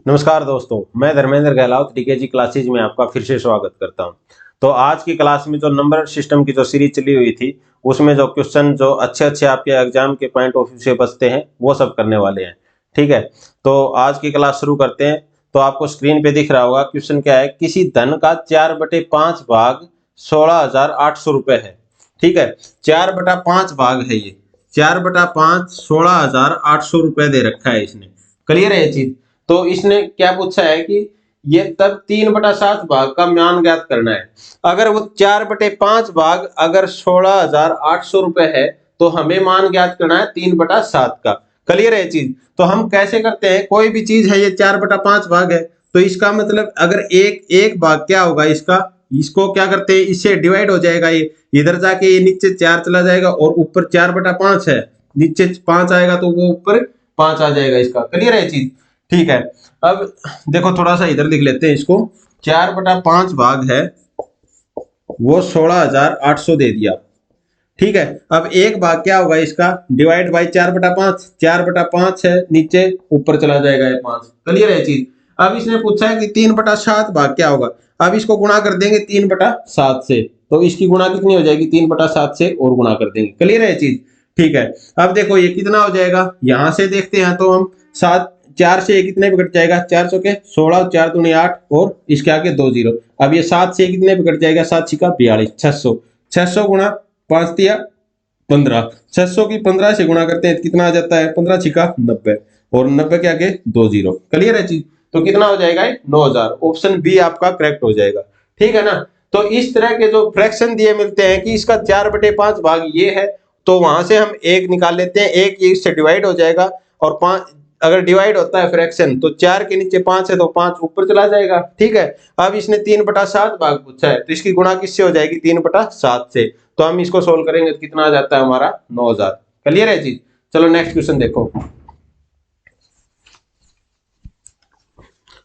नमस्कार दोस्तों, मैं धर्मेंद्र गहलावत डीकेजी क्लासेज में आपका फिर से स्वागत करता हूं। तो आज की क्लास में जो नंबर सिस्टम की जो सीरीज चली हुई थी उसमें जो क्वेश्चन जो अच्छे आपके एग्जाम के पॉइंट ऑफ व्यू से बचते हैं वो सब करने वाले हैं। ठीक है, तो आज की क्लास शुरू करते हैं। तो आपको स्क्रीन पे दिख रहा होगा क्वेश्चन क्या है। किसी धन का 4/5 भाग 16,800 रुपए है। ठीक है, 4/5 भाग है ये। 4/5 16,800 रुपए दे रखा है इसने। क्लियर है ये चीज। तो इसने क्या पूछा है कि ये तब 3/7 भाग का मान ज्ञात करना है। अगर वो 4/5 भाग अगर 16,800 रुपए है तो हमें मान ज्ञात करना है 3/7 का। क्लियर है चीज। तो हम कैसे करते हैं, कोई भी चीज है ये 4/5 भाग है तो इसका मतलब अगर एक एक भाग क्या होगा इसका, इसको क्या करते हैं, इससे डिवाइड हो जाएगा। ये इधर जाके ये नीचे 4 चला जाएगा और ऊपर 4/5 है, नीचे 5 आएगा तो वो ऊपर 5 आ जाएगा इसका। क्लियर है चीज। ठीक है, अब देखो थोड़ा सा इधर लिख लेते हैं इसको। 4/5 भाग है वो 16,800 दे दिया। ठीक है, अब एक भाग क्या होगा इसका, डिवाइड बाई 4/5। 4/5 है, नीचे ऊपर चला जाएगा ये 5। क्लियर है चीज। अब इसने पूछा है कि 3/7 भाग क्या होगा। अब इसको गुणा कर देंगे 3/7 से, तो इसकी गुणा कितनी हो जाएगी, 3/7 से और गुणा कर देंगे। क्लियर है चीज। ठीक है, अब देखो ये कितना हो जाएगा, यहां से देखते हैं तो हम 7 4 से कितने पे कट जाएगा, 4 चौके 16, 4 दूनी 8 और इसके आगे 2 जीरो। अब ये 7 से कितने पे कट जाएगा, 7 छिका 42, 600। 600 गुणा 5 दिया 15, 600 की 15 से गुणा करते हैं तो कितना आ जाता है, 15 छिका 90 और 90 के आगे 2 जीरो। क्लियर है चीज। तो कितना हो जाएगा 9,000। ऑप्शन बी आपका करेक्ट हो जाएगा। ठीक है ना। तो इस तरह के जो फ्रैक्शन दिए मिलते हैं कि इसका 4/5 भाग ये है तो वहां से हम एक निकाल लेते हैं, एक इससे डिवाइड हो जाएगा और 5 अगर डिवाइड होता है फ्रैक्शन तो 4 के नीचे 5 है तो 5 ऊपर चला जाएगा। ठीक है, अब इसने 3/7 भाग पूछा है तो इसकी गुणा किससे हो जाएगी, 3/7 से। तो हम इसको सोल्व करेंगे तो कितना आ जाता है हमारा 9,000। क्लियर है चीज। चलो नेक्स्ट क्वेश्चन देखो।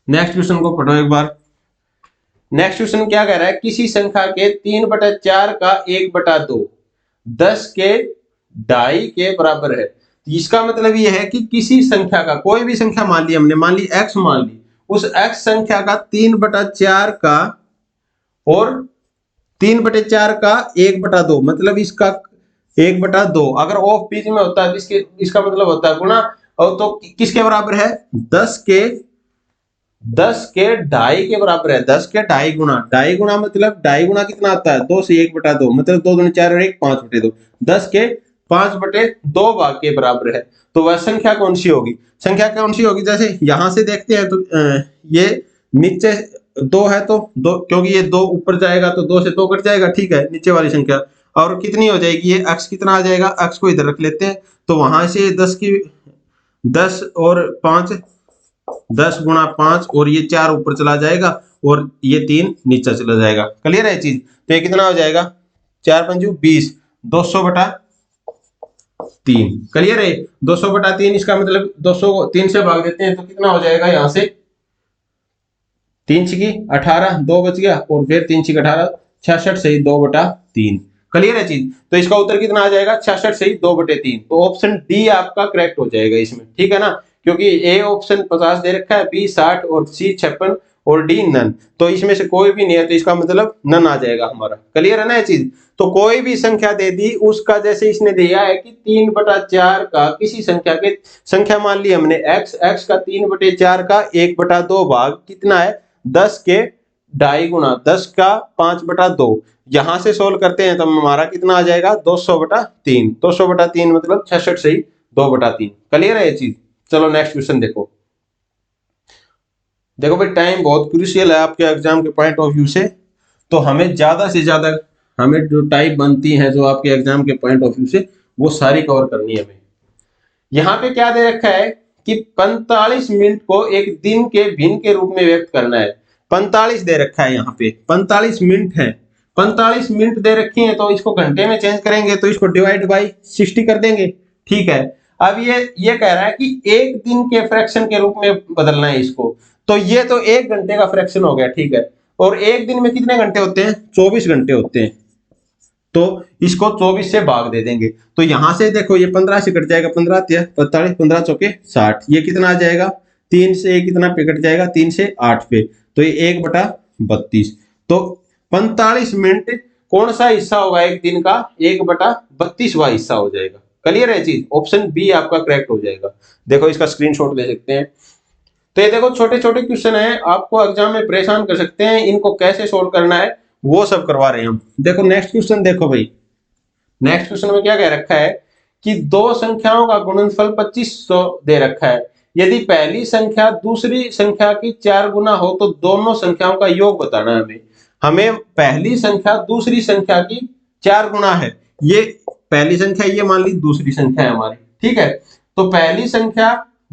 नेक्स्ट क्वेश्चन को पढ़ो एक बार। नेक्स्ट क्वेश्चन क्या कह रहा है, किसी संख्या के 3/4 का 1/2 10 के ढाई के बराबर है। इसका मतलब यह है कि किसी संख्या का, कोई भी संख्या मान ली हमने, मान ली x मान ली, उस x संख्या का 3/4 का और 3/4 का 1/2 मतलब इसका 1/2 अगर ऑफ बीच में होता है तो इसका मतलब होता है गुणा। और तो किसके बराबर है, 10 के ढाई के बराबर है। 10 के ढाई गुणा, ढाई गुणा मतलब ढाई गुणा कितना आता है, 2 से 1/2 मतलब 2 दूनी 4 और 1 5/2। 10 के 5/2 भाग के बराबर है। तो वह संख्या कौन सी होगी, संख्या कौन सी होगी, जैसे यहां से देखते हैं तो ये नीचे 2 है तो 2, क्योंकि ये 2 ऊपर जाएगा तो 2 से 2 कट जाएगा। ठीक है, नीचे वाली संख्या और कितनी हो जाएगी, ये x कितना आ जाएगा, x को इधर रख लेते हैं तो वहां से 10 और 5, 10 गुणा 5 और ये 4 ऊपर चला जाएगा और ये 3 नीचे चला जाएगा। क्लियर है चीज। तो ये कितना हो जाएगा, 4 पंजू 20, 200/3। क्लियर है, 200/3 इसका मतलब 200 को 3 से भाग देते हैं तो कितना हो जाएगा, यहां से 3 छिकी 18, 2 बच गया और फिर 3 छिक 18, 66 से 2/3। क्लियर है चीज। तो इसका उत्तर कितना आ जाएगा, 66 से 2/3। तो ऑप्शन डी आपका करेक्ट हो जाएगा इसमें। ठीक है ना, क्योंकि ए ऑप्शन 50 दे रखा है, बी 60 और सी 56 और डी नन। तो इसमें से कोई भी नहीं है तो इसका मतलब नन आ जाएगा हमारा। क्लियर है ना ये चीज। तो कोई भी संख्या दे दी उसका, जैसे इसने दिया है कि 3/4 का किसी संख्या के, संख्या मान ली हमने x का 3/4 का 1/2 भाग कितना है, 10 के ढाई गुणा 10 का 5/2। यहां से सोल्व करते हैं तो हमारा कितना आ जाएगा, 200/3। 200/3 मतलब 66 से 2/3। क्लियर है ये चीज। चलो नेक्स्ट क्वेश्चन देखो। देखो भाई टाइम बहुत क्रूशियल है आपके एग्जाम के पॉइंट ऑफ व्यू से, तो हमें ज्यादा से ज्यादा हमें जो टाइप बनती है जो आपके एग्जाम के पॉइंट ऑफ व्यू से वो सारी कवर करनी है हमें। यहाँ पे क्या दे रखा है कि 45 मिनट को एक दिन के भिन्न के रूप में व्यक्त करना है। 45 दे रखा है, यहाँ पे 45 मिनट है। 45 मिनट दे रखी है तो इसको घंटे में चेंज करेंगे तो इसको डिवाइड बाई 60 कर देंगे। ठीक है, अब ये कह रहा है कि एक दिन के फ्रैक्शन के रूप में बदलना है इसको। तो ये तो 1 घंटे का फ्रैक्शन हो गया। ठीक है, और एक दिन में कितने घंटे होते हैं, 24 घंटे होते हैं। तो इसको 24 से भाग दे देंगे तो यहां से देखो ये 15 से कट जाएगा, 15 45, 15 चौके 60, ये कितना आ जाएगा 3 से कितना पे कट जाएगा, 3 से 8 पे, तो ये 1/32। तो 45 मिनट कौन सा हिस्सा होगा एक दिन का, 1/32वां हिस्सा हो जाएगा। क्लियर है चीज, ऑप्शन बी आपका करेक्ट हो जाएगा। देखो इसका स्क्रीनशॉट ले सकते हैं। तो ये देखो छोटे छोटे क्वेश्चन है, आपको एग्जाम में परेशान कर सकते हैं, इनको कैसे सोल्व करना है वो सब करवा रहे हैं हम। देखो नेक्स्ट क्वेश्चन देखो भाई, नेक्स्ट क्वेश्चन में क्या कह रखा है कि दो संख्याओं का गुणनफल 2500 दे रखा है। यदि पहली संख्या दूसरी संख्या की 4 गुना हो तो दोनों संख्याओं का योग बताना है हमें। हमें पहली संख्या दूसरी संख्या की 4 गुना है, ये पहली संख्या, ये मान ली दूसरी संख्या है हमारी, ठीक है। तो पहली संख्या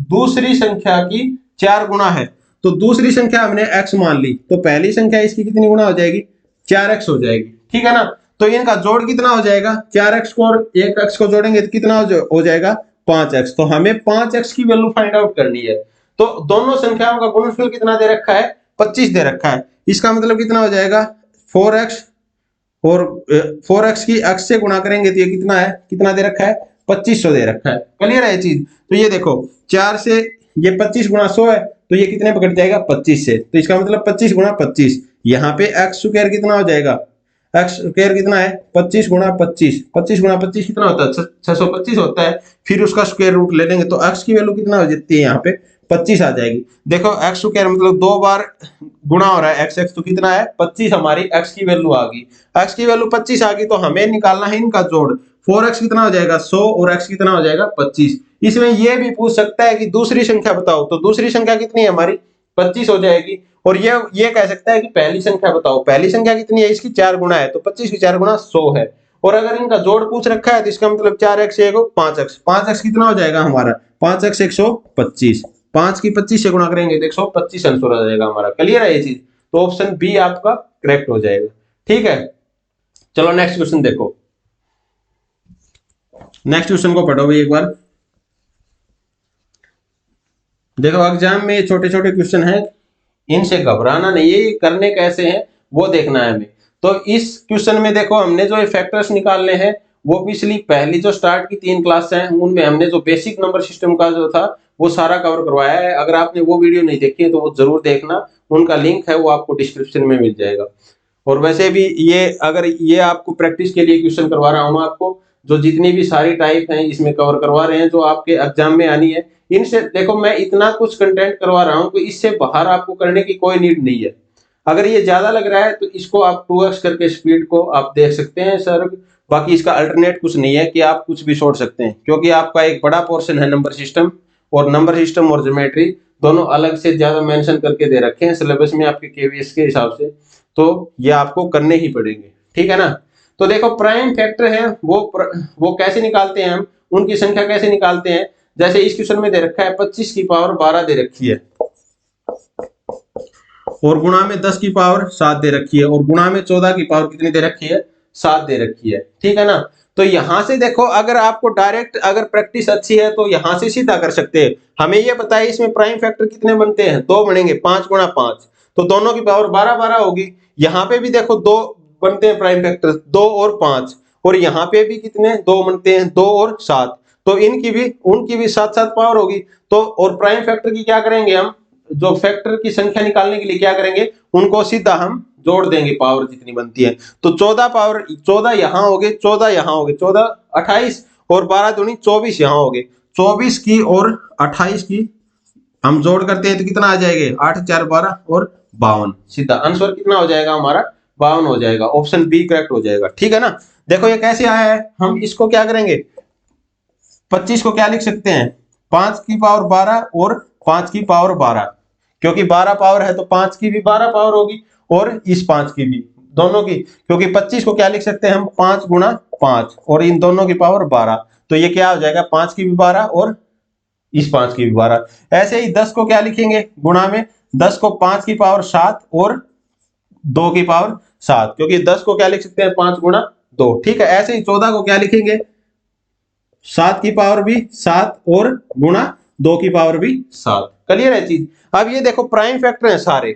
दूसरी संख्या की 4 गुना है, तो दूसरी संख्या हमने x मान ली, तो पहली संख्या इसकी कितनी गुना हो जाएगी, 4x हो जाएगी, ठीक है ना। तो इनका जोड़ कितना हो जाएगा, 4x को और 1x को जोड़ेंगे तो कितना हो जाएगा, 5x। तो हमें 5x की वैल्यू फाइंड आउट करनी है। तो दोनों संख्याओं का गुणनफल कितना दे रखा है, 25 दे रखा है। इसका मतलब कितना हो जाएगा, 4x, और 4x की x से गुणा करेंगे तो ये कितना है, कितना दे रखा है, 2500 दे रखा है। क्लियर है ये चीज। तो ये देखो 4 से ये 25 गुणा 100 है, तो ये कितने पकड़ जाएगा, 25 से। तो इसका मतलब 25 गुणा 25, यहाँ पे x स्क्वायर कितना हो जाएगा, x स्क्वायर कितना है, 25 गुणा 25, 25 गुणा 25 कितना होता है, 625 होता है। फिर उसका स्क्वायर रूट ले लेंगे तो x की वैल्यू कितना हो जाती है, यहाँ पे 25 आ जाएगी। देखो x स्क्वायर मतलब 2 बार गुणा हो रहा है x तो कितना है, 25 हमारी x की वैल्यू आ गई। x की वैल्यू 25 आ गई तो हमें निकालना है इनका जोड़। 4x कितना हो जाएगा 100 और x कितना हो जाएगा 25। इसमें ये भी पूछ सकता है कि दूसरी संख्या बताओ, तो दूसरी संख्या कितनी है हमारी, 25 हो जाएगी। और ये कह सकता है कि पहली संख्या बताओ, पहली संख्या कितनी है, इसकी 4 गुना है, तो 25 की 4 गुना 100 है। और अगर इनका जोड़ पूछ रखा है तो इसका मतलब 4x 5x, 5x कितना हो जाएगा हमारा, 5x 125, 5 की 25 से गुणा करेंगे तो 125 आंसर आ जाएगा हमारा। क्लियर है ये चीज, तो ऑप्शन बी आपका करेक्ट हो जाएगा, ठीक है। चलो नेक्स्ट क्वेश्चन देखो, नेक्स्ट क्वेश्चन को पढ़ो भाई एक बार। देखो एग्जाम में छोटे छोटे क्वेश्चन है, इनसे घबराना नहीं है, ये करने कैसे हैं वो देखना है हमें। तो इस क्वेश्चन में देखो हमने जो फैक्टर्स निकालने हैं वो पिछली पहली जो स्टार्ट की 3 क्लास हैं उनमें हमने जो बेसिक नंबर सिस्टम का जो था वो सारा कवर करवाया है। अगर आपने वो वीडियो नहीं देखी है तो वो जरूर देखना, उनका लिंक है वो आपको डिस्क्रिप्शन में मिल जाएगा। और वैसे भी ये अगर ये आपको प्रैक्टिस के लिए क्वेश्चन करवा रहा हूँ, आपको जो जितनी भी सारी टाइप हैं इसमें कवर करवा रहे हैं जो आपके एग्जाम में आनी है। इनसे देखो मैं इतना कुछ कंटेंट करवा रहा हूँ तो इससे बाहर आपको करने की कोई नीड नहीं है। अगर ये ज्यादा लग रहा है तो इसको आप 2x करके स्पीड को आप देख सकते हैं सर। बाकी इसका अल्टरनेट कुछ नहीं है कि आप कुछ भी छोड़ सकते हैं, क्योंकि आपका एक बड़ा पोर्शन है नंबर सिस्टम, और नंबर सिस्टम और ज्योमेट्री दोनों अलग से ज्यादा मेंशन करके दे रखे हैं सिलेबस में आपके केवीएस के हिसाब से, तो ये आपको करने ही पड़ेंगे, ठीक है ना। तो देखो प्राइम फैक्टर है वो कैसे निकालते हैं हम, उनकी संख्या कैसे निकालते हैं। जैसे इस क्वेश्चन में दे रखा है 25 की पावर 12 दे रखी है, और गुणा में 10 की पावर 7 दे रखी है, और गुणा में 14 की पावर कितनी दे रखी है, 7 दे रखी है, ठीक है ना। तो यहां से देखो अगर आपको डायरेक्ट अगर प्रैक्टिस अच्छी है तो यहां से सीधा कर सकते हैं। हमें ये पता है इसमें प्राइम फैक्टर कितने बनते हैं, 2 बनेंगे, 5 गुणा 5, तो दोनों की पावर 12 12 होगी। यहाँ पे भी देखो 2 बनते हैं प्राइम फैक्टर, 2 और 5, और यहाँ पे भी कितने 2 बनते हैं, 2 और 7, तो इनकी भी उनकी भी 7 7 पावर होगी। तो और प्राइम फैक्टर की क्या करेंगे हम, जो फैक्टर की संख्या निकालने के लिए क्या करेंगे, उनको सीधा हम जोड़ देंगे पावर जितनी बनती है। तो 14 पावर 14 यहाँ हो गए, 14 यहाँ हो गए, 14 28 और 12 दूनी 24 यहाँ हो गए। 24 की और 28 की हम जोड़ करते हैं तो कितना आ जाएगा, 8 4 12 और 52, सीधा आंसर कितना हो जाएगा हमारा, 52 हो जाएगा। ऑप्शन बी करेक्ट हो जाएगा, ठीक है ना। देखो ये कैसे आया है, हम इसको क्या करेंगे, 25 को क्या लिख सकते हैं, 5 की पावर 12 और 5 की पावर 12, क्योंकि 12 पावर है तो 5 की भी 12 पावर होगी और इस 5 की भी, दोनों की, क्योंकि 25 को क्या लिख सकते हैं हम, 5 गुणा 5 और इन दोनों की पावर 12, तो ये क्या हो जाएगा, 5 की भी 12 और इस 5 की भी 12। ऐसे ही 10 को क्या लिखेंगे, गुणा में 10 को 5 की पावर 7 और 2 की पावर 7, क्योंकि 10 को क्या लिख सकते हैं, 5 गुणा 2, ठीक है। ऐसे ही 14 को क्या लिखेंगे, 7 की पावर भी 7 और गुणा 2 की पावर भी 7। क्लियर है चीज। अब ये देखो प्राइम फैक्टर हैं सारे,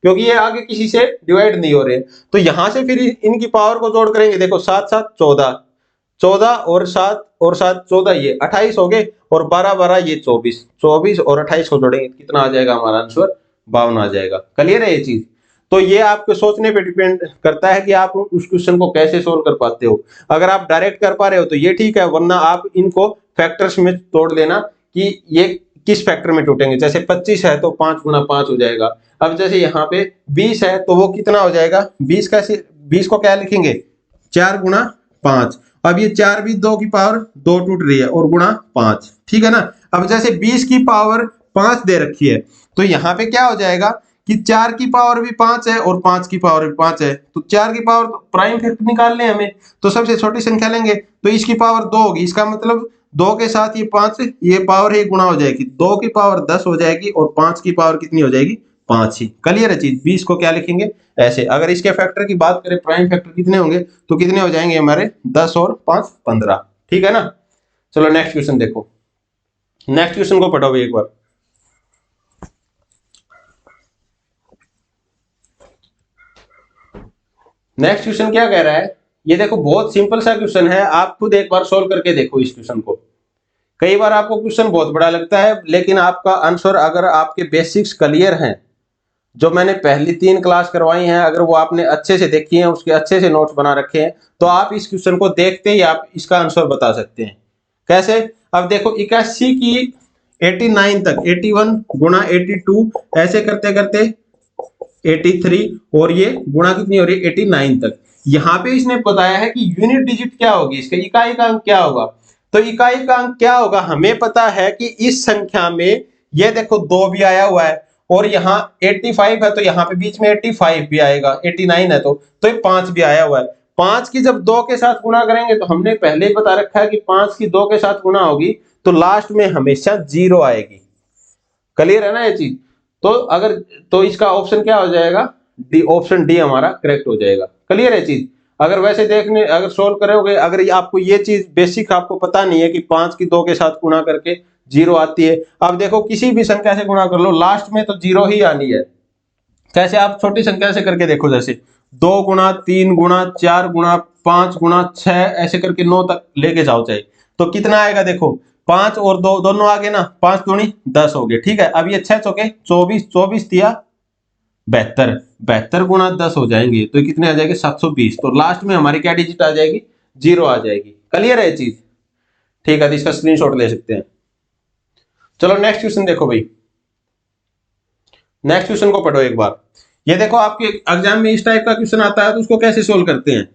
क्योंकि ये आगे किसी से डिवाइड नहीं हो रहे, तो यहां से फिर इनकी पावर को जोड़ करेंगे। देखो 7 7 14, 14 और 7 और 7 14 ये 28 हो गए, और 12 12 ये 24, 24 और 28 को जोड़ेंगे कितना आ जाएगा हमारा आंसर 52 आ जाएगा। क्लियर है ये चीज। तो ये आपके सोचने पे डिपेंड करता है कि आप उस क्वेश्चन को कैसे सोल्व कर पाते हो। अगर आप डायरेक्ट कर पा रहे हो तो ये ठीक है, वरना आप इनको फैक्टर्स में तोड़ लेना कि ये किस फैक्टर में टूटेंगे। जैसे 25 है तो 5 गुना 5 हो जाएगा। अब जैसे यहाँ पे 20 है तो वो कितना हो जाएगा, 20 कैसे, 20 को क्या लिखेंगे 4 गुना 5। अब ये 4 भी 2 की पावर 2 टूट रही है और गुणा 5, ठीक है ना। अब जैसे 20 की पावर 5 दे रखी है तो यहाँ पे क्या हो जाएगा कि 4 की पावर भी 5 है और 5 की पावर भी 5 है, तो 4 की पावर प्राइम फैक्टर निकालने हमें, तो सबसे छोटी संख्या लेंगे तो इसकी पावर 2 होगी। इसका मतलब 2 के साथ ये 5 ये पावर है गुणा हो जाएगी, 2 की पावर 10 हो जाएगी और 5 की पावर कितनी हो जाएगी 5 ही। क्लियर है चीज। 20 को क्या लिखेंगे ऐसे। अगर इसके फैक्टर की बात करें प्राइम फैक्टर कितने होंगे तो कितने हो जाएंगे हमारे 10 और 5 15, ठीक है ना। चलो नेक्स्ट क्वेश्चन देखो, नेक्स्ट क्वेश्चन को पढ़ो एक बार। नेक्स्ट क्वेश्चन क्या कह रहा है, ये देखो बहुत सिंपल सा क्वेश्चन है, आप खुद एक बार सोल्व करके देखो इस क्वेश्चन को। कई बार आपको क्वेश्चन बहुत बड़ा लगता है, लेकिन आपका आंसर अगर आपके बेसिक्स क्लियर हैं, जो मैंने पहली 3 क्लास करवाई हैं, अगर वो आपने अच्छे से देखी हैं, उसके अच्छे से नोट्स बना रखे हैं, तो आप इस क्वेश्चन को देखते ही आप इसका आंसर बता सकते हैं। कैसे, अब देखो 81 की 89 तक 81 गुणा 82 ऐसे करते करते 83 और ये गुणा कितनी हो रही है 89 तक। यहाँ पे इसने बताया है कि यूनिट डिजिट क्या होगी, इसका इकाई का अंक क्या होगा। तो इकाई का अंक क्या होगा हमें पता है कि इस संख्या में ये देखो 2 भी आया हुआ है और यहाँ 85 है तो यहाँ पे बीच में 85 भी आएगा, 89 है तो ये 5 भी आया हुआ है। 5 की जब 2 के साथ गुणा करेंगे तो हमने पहले ही बता रखा है कि 5 की 2 के साथ गुणा होगी तो लास्ट में हमेशा 0 आएगी। क्लियर है ना ये चीज। तो अगर तो इसका ऑप्शन क्या हो जाएगा डी, ऑप्शन डी हमारा करेक्ट हो जाएगा। क्लियर है चीज। अगर वैसे देखने अगर सोल्व करोगे, अगर आपको ये चीज बेसिक आपको पता नहीं है कि 5 की 2 के साथ गुणा करके 0 आती है। अब देखो किसी भी संख्या से गुणा कर लो लास्ट में तो 0 ही आनी है। कैसे, आप छोटी संख्या से करके देखो, जैसे 2 गुणा 3 गुणा 4 गुणा 5 गुणा 6 ऐसे करके 9 तक लेके जाओ चाहे, तो कितना आएगा देखो 5 और 2 दोनों आगे ना, 5 दूनी 10 हो गए, ठीक है। अब ये 6 चौके 24, 24 दिया 72, 72 गुणा 10 हो जाएंगे तो कितने आ जाएंगे 720। तो लास्ट में हमारी क्या डिजिट आ जाएगी 0 आ जाएगी। क्लियर है ये चीज, ठीक है। तो इसका स्क्रीनशॉट ले सकते हैं। चलो नेक्स्ट क्वेश्चन देखो भाई, नेक्स्ट क्वेश्चन को पढ़ो एक बार। ये देखो आपके एग्जाम में इस टाइप का क्वेश्चन आता है तो उसको कैसे सोल्व करते हैं।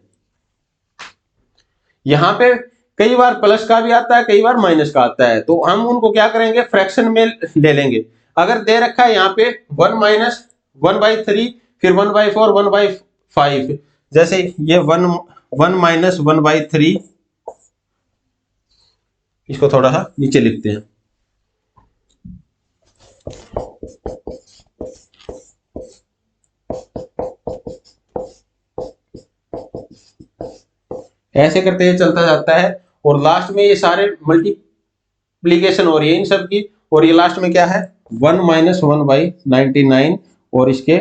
यहां पे कई बार प्लस का भी आता है, कई बार माइनस का आता है, तो हम उनको क्या करेंगे फ्रैक्शन में ले लेंगे। अगर दे रखा है यहाँ पे 1 माइनस 1/3 फिर 1/4 1/5, जैसे ये 1 माइनस 1/3, इसको थोड़ा सा नीचे लिखते हैं। ऐसे करते हुए चलता जाता है और लास्ट में ये सारे मल्टीप्लीकेशन हो रही है इन सब की, और ये लास्ट में क्या है 1 माइनस 1/99 और इसके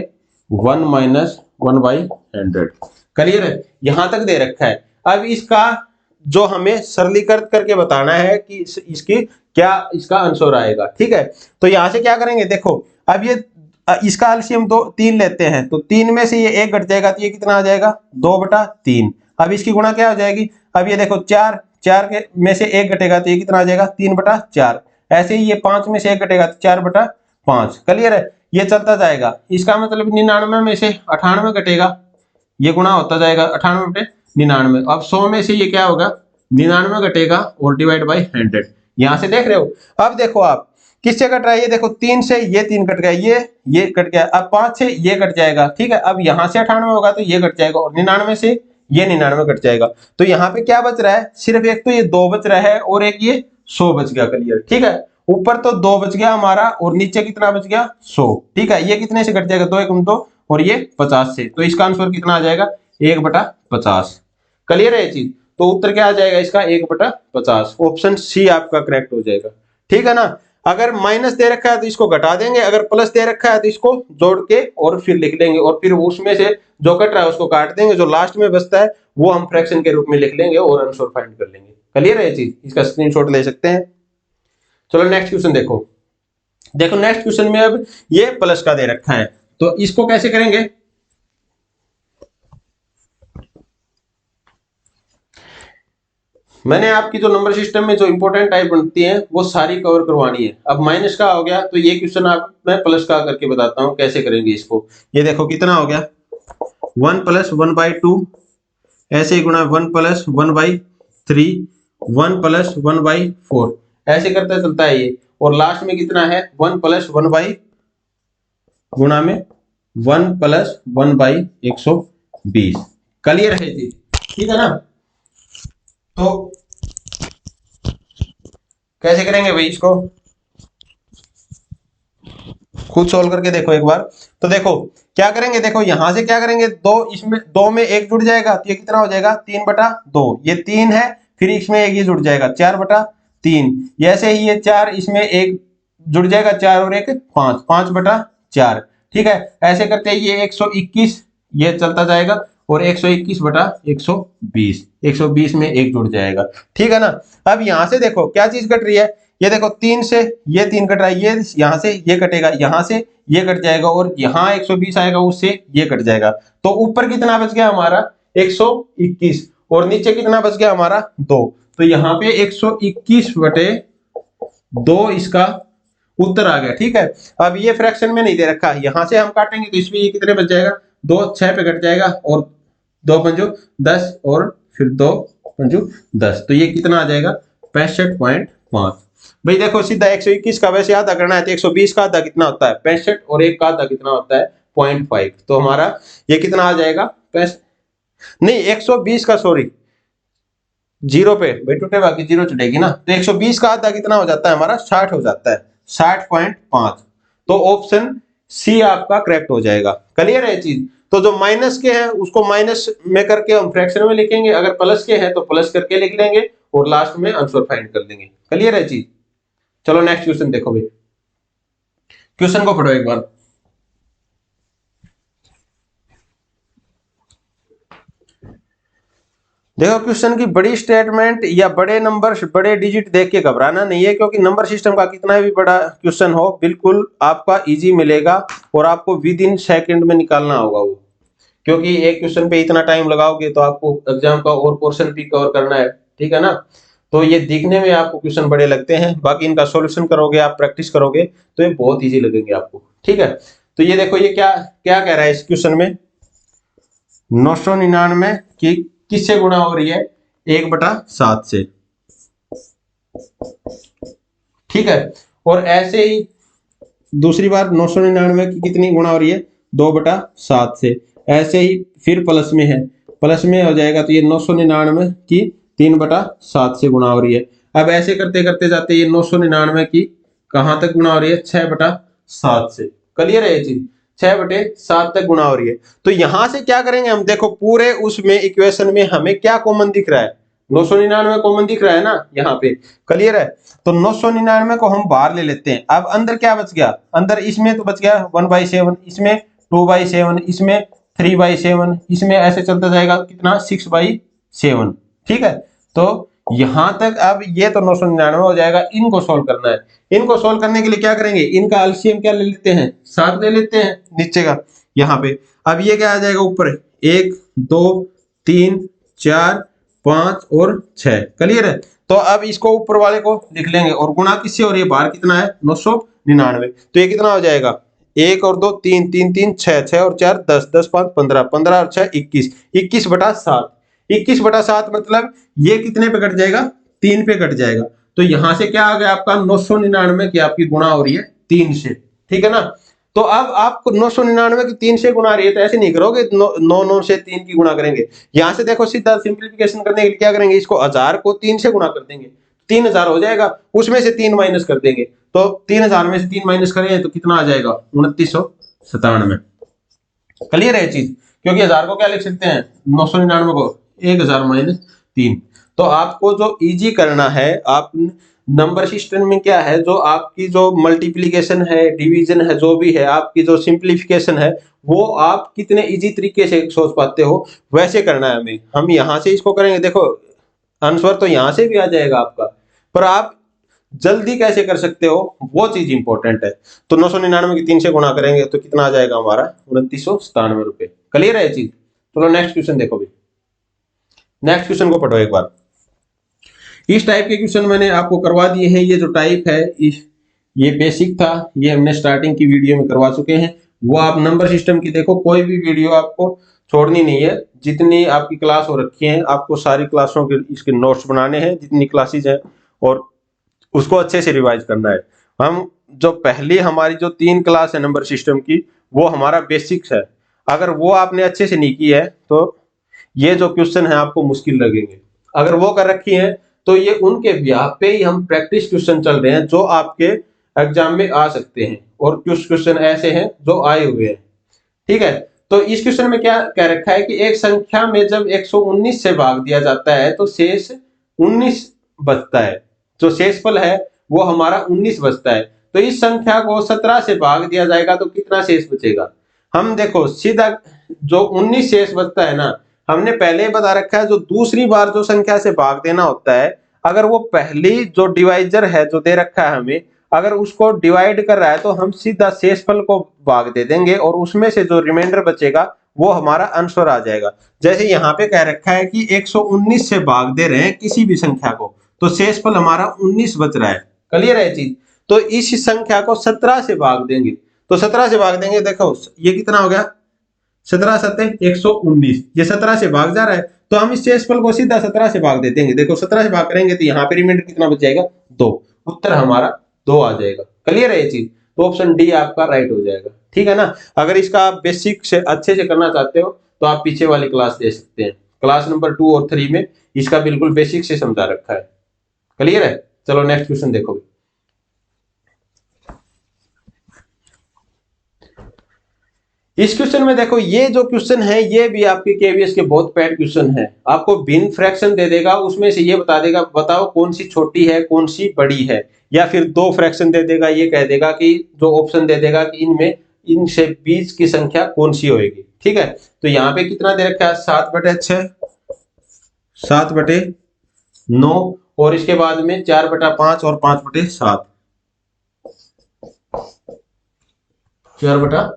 1 माइनस 1/100। क्लियर है, यहां तक दे रखा है। अब इसका जो हमें सरलीकृत करके बताना है कि इसकी क्या इसका आंसर आएगा, ठीक है। तो यहां से क्या करेंगे देखो, अब ये इसका एलसीएम 3 लेते हैं तो 3 में से ये 1 घट जाएगा तो ये कितना आ जाएगा 2/3। अब इसकी गुणा क्या हो जाएगी, अब ये देखो 4 के में से 1 घटेगा तो ये कितना आ जाएगा 3/4। ऐसे ही ये 5 में से 1 घटेगा तो 4/5। क्लियर है, ये चलता जाएगा। इसका मतलब 99 में से 98 घटेगा, ये गुणा होता जाएगा 98/99। अब 100 में से ये क्या होगा 99 घटेगा और डिवाइड बाई 100। यहां से देख रहे हो। अब देखो आप किससे कट रहा है, ये देखो 3 से ये 3 कट गया, ये कट गया। अब 5 से ये कट जाएगा, ठीक है। अब यहां से 98 होगा तो ये कट जाएगा और 99 से ये 99 कट जाएगा। तो यहाँ पे क्या बच रहा है, सिर्फ एक तो ये 2 बच रहा है और एक ये 100 बच गया। क्लियर, ठीक है। ऊपर तो 2 बच गया हमारा और नीचे कितना बच गया 100, ठीक है। ये कितने से कट जाएगा 2 1 2 और ये 50 से, तो इसका आंसर कितना आ जाएगा 1/50। क्लियर है ये चीज। तो उत्तर क्या आ जाएगा इसका 1/50। ऑप्शन सी आपका करेक्ट हो जाएगा, ठीक है ना। अगर माइनस दे रखा है तो इसको घटा देंगे, अगर प्लस दे रखा है तो इसको जोड़ के और फिर लिख देंगे और फिर उसमें से जो कट रहा है उसको काट देंगे, जो लास्ट में बचता है वो हम फ्रैक्शन के रूप में लिख लेंगे और आंसर फाइंड कर लेंगे। क्लियर है ये चीज, इसका स्क्रीनशॉट ले सकते हैं। चलो नेक्स्ट क्वेश्चन देखो। देखो नेक्स्ट क्वेश्चन में अब ये प्लस का दे रखा है, तो इसको कैसे करेंगे। मैंने आपकी जो नंबर सिस्टम में जो इंपॉर्टेंट टाइप बनती है वो सारी कवर करवानी है। अब माइनस का हो गया तो ये क्वेश्चन आप मैं प्लस का करके बताता हूं कैसे करेंगे इसको। ये देखो कितना हो गया 1 + 1/2, ऐसे ही गुणा 1 + 1/3, 1 + 1/4, ऐसे करता चलता है ये। और लास्ट में कितना है 1 + 1 गुणा में 1 + 1/120। क्लियर है जी, ठीक है ना। तो कैसे करेंगे भाई इसको, खुद सोल्व करके देखो एक बार। तो देखो क्या करेंगे, देखो यहां से क्या करेंगे, दो इसमें 2 में 1 जुड़ जाएगा तो ये कितना हो जाएगा 3/2, ये 3 है, फिर इसमें 1 ये जुड़ जाएगा 4/3, ऐसे ही ये 4 इसमें 1 जुड़ जाएगा 4 और 1 5, 5/4, ठीक है। ऐसे करते ये 121 ये चलता जाएगा और 121/120, 120 में 1 जुड़ जाएगा, ठीक है ना। अब यहां से देखो क्या चीज कट रही है, ये देखो 3 से ये 3 कट रहा है, ये यहां से ये कटेगा, यहां से ये कट जाएगा और यहाँ 120 आएगा उससे ये कट जाएगा। तो ऊपर कितना बच गया हमारा 121 और नीचे कितना बच गया हमारा 2। तो यहाँ पे 121/2 इसका उत्तर आ गया, ठीक है। अब ये फ्रैक्शन में नहीं दे रखा, यहां से हम काटेंगे तो इसमें ये कितने बच जाएगा 2 6 पे कट जाएगा और 2 पंजो 10 और फिर 2 पंजो 10, तो ये कितना आ जाएगा 65.5। भाई देखो सीधा 121 का वैसे आधा करना है तो 120 का आधा कितना होता है 65 और 1 का आधा कितना होता है 0.5, तो हमारा ये कितना आ जाएगा नहीं 120 का, सॉरी जीरो पे भाई टूटे बाकी जीरो चढ़ेगी ना, तो 120 का आधा कितना हो जाता है हमारा 60 हो जाता है 60.5। तो ऑप्शन सी आपका करेक्ट हो जाएगा। क्लियर है चीज। तो जो माइनस के हैं उसको माइनस में करके हम फ्रैक्शन में लिखेंगे, अगर प्लस के हैं तो प्लस करके लिख लेंगे और लास्ट में आंसर फाइंड कर देंगे। क्लियर है चीज। चलो नेक्स्ट क्वेश्चन देखो भाई, क्वेश्चन को पढ़ो एक बार। देखो क्वेश्चन की बड़ी स्टेटमेंट या बड़े नंबर बड़े डिजिट देख के घबराना नहीं है, क्योंकि नंबर सिस्टम का कितना भी बड़ा क्वेश्चन हो बिल्कुल आपका इजी मिलेगा और आपको विद इन सेकंड में निकालना होगा वो, क्योंकि एक क्वेश्चन पे इतना टाइम लगाओगे तो आपको एग्जाम का और पोर्शन भी कवर करना है, ठीक है ना। तो ये दिखने में आपको क्वेश्चन बड़े लगते हैं, बाकी इनका सॉल्यूशन करोगे आप प्रैक्टिस करोगे तो ये बहुत इजी लगेंगे आपको, ठीक है। तो ये देखो ये क्या क्या कह रहा है इस क्वेश्चन में, 999 की किससे गुणा हो रही है 1/7 से, ठीक है। और ऐसे ही दूसरी बार 999 की कितनी गुणा हो रही है 2/7 से, ऐसे ही फिर प्लस में है, प्लस में हो जाएगा तो ये 999 की 3/7 से गुणा हो रही है। अब ऐसे करते करते जाते ये 999 की कहां तक गुणा हो रही है 6/7 से। क्लियर है ये चीज, 6/7 तक गुणा हो रही है। तो यहां से क्या करेंगे हम, देखो पूरे उसमें इक्वेशन में हमें क्या कॉमन दिख रहा है 999 कॉमन दिख रहा है ना यहाँ पे। क्लियर है। तो 999 को हम बाहर ले लेते हैं। अब अंदर क्या बच गया, अंदर इसमें तो बच गया 1/7, इसमें 2/7, इसमें 3/7, इसमें ऐसे चलता जाएगा कितना 6/7, ठीक है। तो यहां तक अब ये तो 999 हो जाएगा। इनको सोल्व करना है, इनको सोल्व करने के लिए क्या करेंगे, इनका एलसीएम क्या ले लेते हैं 7 ले लेते हैं नीचे का यहाँ पे। अब ये क्या आ जाएगा ऊपर 1 2 3 4 5 और 6। क्लियर है। तो अब इसको ऊपर वाले को लिख लेंगे और गुणा किससे हो रही है, बाहर कितना है 999, तो ये कितना हो जाएगा 1 और 2 3 3 3 6 6 और 4 10 10 5 15 15 और 6 21 21/7, 21/7 मतलब ये कितने पे कट जाएगा 3 पे कट जाएगा। तो यहां से क्या आ गया आपका 999 की आपकी गुणा हो रही है 3 से, ठीक है ना। तो अब आपको 999 की 3 से गुणा रही है तो ऐसे नहीं करोगे 9 से 3 की गुणा करेंगे। यहां से देखो सीधा सिंप्लीफिकेशन करने के लिए क्या करेंगे, इसको 1000 को 3 से गुणा कर देंगे, 3000 हो जाएगा, उसमें से 3 माइनस कर देंगे। तो 3000 में से 3 माइनस करेंगे तो कितना आ जाएगा 2997। क्लियर है चीज, क्योंकि 1000 को क्या लिख सकते हैं 999 को 1000 माइनस 3। तो आपको जो इजी करना है, आप नंबर सिस्टम में क्या है, जो आपकी जो मल्टीप्लिकेशन है डिवीजन है जो भी है, आपकी जो सिंप्लीफिकेशन है वो आप कितने इजी तरीके से सोच पाते हो वैसे करना है हमें। हम यहाँ से इसको करेंगे, देखो आंसर तो यहां से भी आ जाएगा आपका, पर आप जल्दी कैसे कर सकते हो वो चीज इंपॉर्टेंट है। तो 999 की 3 से गुणा करेंगे तो कितना आ जाएगा हमारा 2997 रुपए। क्लियर है ये चीज। चलो नेक्स्ट क्वेश्चन देखो भाई, नेक्स्ट क्वेश्चन को पढ़ो एक बार। इस टाइप के क्वेश्चन मैंने आपको करवा दिए हैं। ये जो टाइप है ये बेसिक था, ये हमने स्टार्टिंग की वीडियो में करवा चुके हैं। वो आप नंबर सिस्टम की देखो, कोई भी वीडियो आपको छोड़नी नहीं है। जितनी आपकी क्लास हो रखी है आपको सारी क्लासों के इसके नोट्स बनाने हैं, जितनी क्लासेज हैं, और उसको अच्छे से रिवाइज करना है। हम जो पहली हमारी जो 3 क्लास है नंबर सिस्टम की, वो हमारा बेसिक्स है। अगर वो आपने अच्छे से नहीं की है तो ये जो क्वेश्चन है आपको मुश्किल लगेंगे। अगर वो कर रखी है तो ये उनके ब्याह पे ही हम प्रैक्टिस क्वेश्चन चल रहे हैं जो आपके एग्जाम में आ सकते हैं, और कुछ क्वेश्चन ऐसे हैं जो आए हुए हैं। ठीक है, तो इस क्वेश्चन में क्या कह रखा है कि एक संख्या में जब 119 से भाग दिया जाता है तो शेष 19 बचता है। जो शेषफल है वो हमारा 19 बचता है। तो इस संख्या को 17 से भाग दिया जाएगा तो कितना शेष बचेगा। हम देखो सीधा जो 19 शेष बचता है ना, हमने पहले ही बता रखा है जो दूसरी बार जो संख्या से भाग देना होता है, अगर वो पहली जो डिवाइजर है जो दे रखा है हमें, अगर उसको डिवाइड कर रहा है तो हम सीधा शेषफल को भाग दे देंगे और उसमें से जो रिमाइंडर बचेगा वो हमारा आंसर आ जाएगा। जैसे यहाँ पे कह रखा है कि 119 से भाग दे रहे हैं किसी भी संख्या को, तो शेषफल हमारा 19 बच रहा है। क्लियर है चीज। तो इस संख्या को 17 से भाग देंगे, तो 17 से भाग देंगे, देखो ये कितना हो गया 17 सत्ते 119, ये 17 से भाग जा रहा है तो हम इस शेषफल को सीधा 17 से भाग देते हैं। देखो 17 से भाग करेंगे तो यहाँ पे रिमाइंडर कितना बच जाएगा 2, उत्तर हमारा 2 आ जाएगा। क्लियर है ये चीज। तो ऑप्शन डी आपका राइट हो जाएगा। ठीक है ना। अगर इसका आप बेसिक से अच्छे से करना चाहते हो तो आप पीछे वाली क्लास दे सकते हैं, क्लास नंबर 2 और 3 में इसका बिल्कुल बेसिक से समझा रखा है। क्लियर है। चलो नेक्स्ट क्वेश्चन देखो। इस क्वेश्चन में देखो, ये जो क्वेश्चन है ये भी आपके केवीएस के बहुत पैड क्वेश्चन है। आपको भिन्न फ्रैक्शन दे देगा, उसमें से ये बता देगा बताओ कौन सी छोटी है कौन सी बड़ी है, या फिर 2 फ्रैक्शन दे देगा, ये कह देगा कि जो ऑप्शन दे देगा कि इनमें इनसे बीच की संख्या कौन सी होगी। ठीक है, तो यहाँ पे कितना दे रखा है 7/6, 7/9, और इसके बाद में 4/5 और 5/7, 4/5।